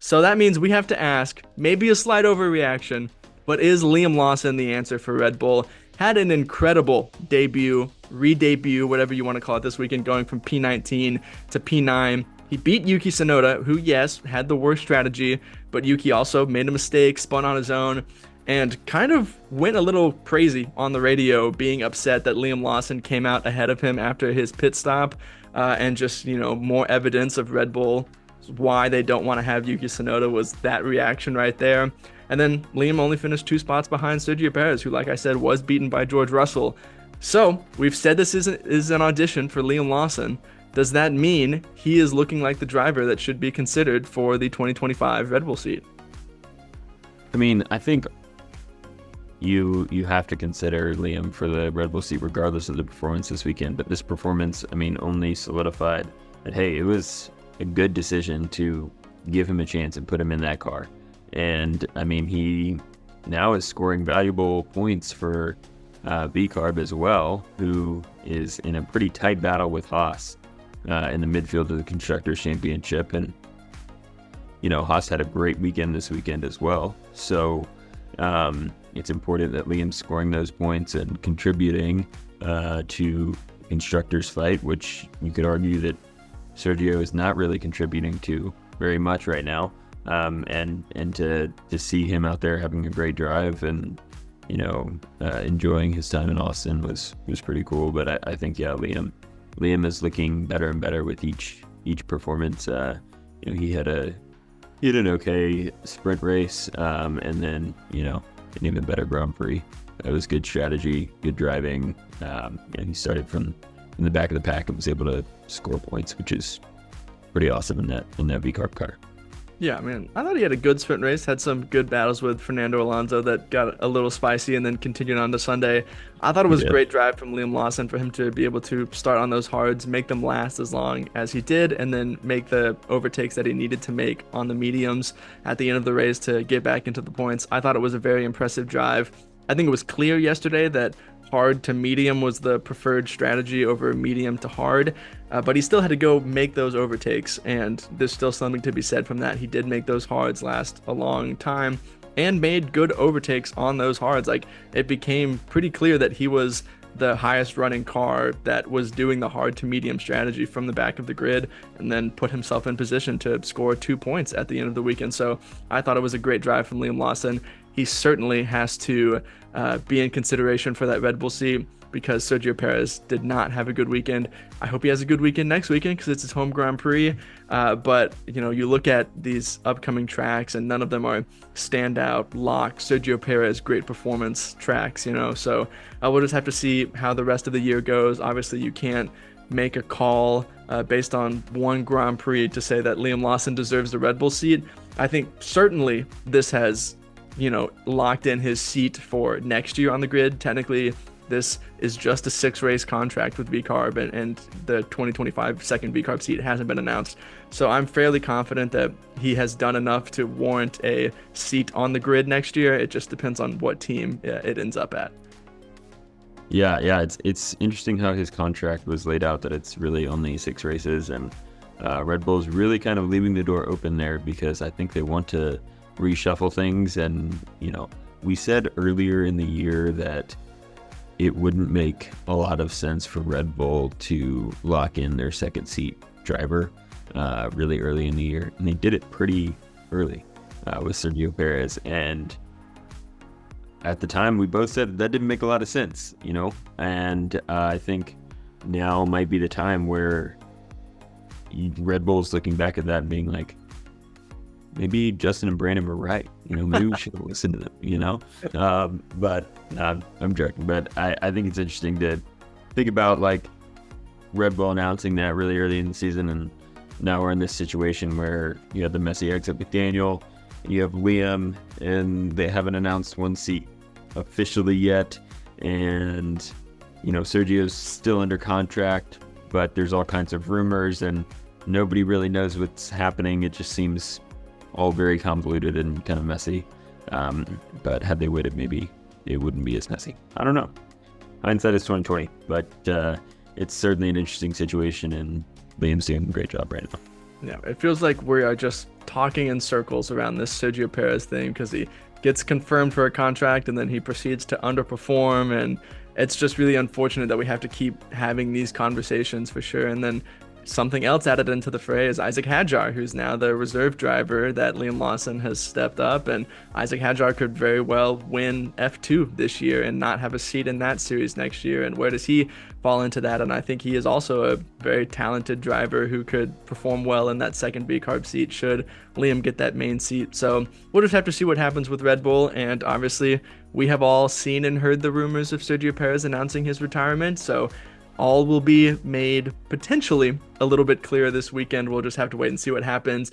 So that means we have to ask, maybe a slight overreaction, but is Liam Lawson the answer for Red Bull? Had an incredible debut, re-debut, whatever you want to call it this weekend, going from P19 to P9. He beat Yuki Tsunoda, who, yes, had the worst strategy, but Yuki also made a mistake, spun on his own, and kind of went a little crazy on the radio, being upset that Liam Lawson came out ahead of him after his pit stop, and just, more evidence of Red Bull why they don't want to have Yuki Tsunoda was that reaction right there. And then Liam only finished 2 spots behind Sergio Perez, who, like I said, was beaten by George Russell. So we've said this is an audition for Liam Lawson. Does that mean he is looking like the driver that should be considered for the 2025 Red Bull seat? I mean, I think you have to consider Liam for the Red Bull seat regardless of the performance this weekend. But this performance, I mean, only solidified that, hey, it was a good decision to give him a chance and put him in that car. And I mean, he now is scoring valuable points for VCarb as well, who is in a pretty tight battle with Haas in the midfield of the Constructors' Championship. And, Haas had a great weekend this weekend as well. So it's important that Liam's scoring those points and contributing to Constructors' fight, which you could argue that Sergio is not really contributing to very much right now. And to see him out there having a great drive and, enjoying his time in Austin was pretty cool. But I think, yeah, Liam is looking better and better with each performance. He had an okay sprint race, and then, an even better Grand Prix. It was good strategy, good driving. And he started from in the back of the pack and was able to score points, which is pretty awesome in that VCarb car. Yeah, man, I thought he had a good sprint race, had some good battles with Fernando Alonso that got a little spicy and then continued on to Sunday. I thought it was a great drive from Liam Lawson for him to be able to start on those hards, make them last as long as he did, and then make the overtakes that he needed to make on the mediums at the end of the race to get back into the points. I thought it was a very impressive drive. I think it was clear yesterday that hard to medium was the preferred strategy over medium to hard, but he still had to go make those overtakes, and there's still something to be said from that. He did make those hards last a long time and made good overtakes on those hards. Like, it became pretty clear that he was the highest running car that was doing the hard to medium strategy from the back of the grid, and then put himself in position to score 2 points at the end of the weekend. So I thought it was a great drive from Liam Lawson. He certainly has to be in consideration for that Red Bull seat because Sergio Perez did not have a good weekend. I hope he has a good weekend next weekend because it's his home Grand Prix. But, you look at these upcoming tracks and none of them are standout, lock, Sergio Perez, great performance tracks, So we'll just have to see how the rest of the year goes. Obviously, you can't make a call based on one Grand Prix to say that Liam Lawson deserves the Red Bull seat. I think certainly this has locked in his seat for next year on the grid. Technically, this is just a 6-race contract with VCarb, and the 2025 second VCarb seat hasn't been announced. So I'm fairly confident that he has done enough to warrant a seat on the grid next year. It just depends on what team it ends up at. Yeah, it's interesting how his contract was laid out, that it's really only 6 races, and Red Bull's really kind of leaving the door open there because I think they want to reshuffle things. And we said earlier in the year that it wouldn't make a lot of sense for Red Bull to lock in their second seat driver really early in the year, and they did it pretty early with Sergio Perez. And at the time, we both said that didn't make a lot of sense, and I think now might be the time where Red Bull's looking back at that and being like, maybe Justin and Brandon were right. Maybe we should have listened to them, but I'm joking. But I think it's interesting to think about, like, Red Bull announcing that really early in the season. And now we're in this situation where you have the messy exit with Daniel, you have Liam, and they haven't announced one seat officially yet. And, Sergio's still under contract, but there's all kinds of rumors and nobody really knows what's happening. It just seems all very convoluted and kind of messy. But had they waited, maybe it wouldn't be as messy. I don't know. Hindsight is 2020, but it's certainly an interesting situation, and Liam's doing a great job right now. Yeah, it feels like we are just talking in circles around this Sergio Perez thing because he gets confirmed for a contract and then he proceeds to underperform. And it's just really unfortunate that we have to keep having these conversations for sure. And then something else added into the fray is Isaac Hadjar, who's now the reserve driver that Liam Lawson has stepped up. And Isaac Hadjar could very well win F2 this year and not have a seat in that series next year. And where does he fall into that? And I think he is also a very talented driver who could perform well in that second B carb seat should Liam get that main seat. So we'll just have to see what happens with Red Bull. And obviously, we have all seen and heard the rumors of Sergio Perez announcing his retirement. So all will be made potentially a little bit clearer this weekend. We'll just have to wait and see what happens.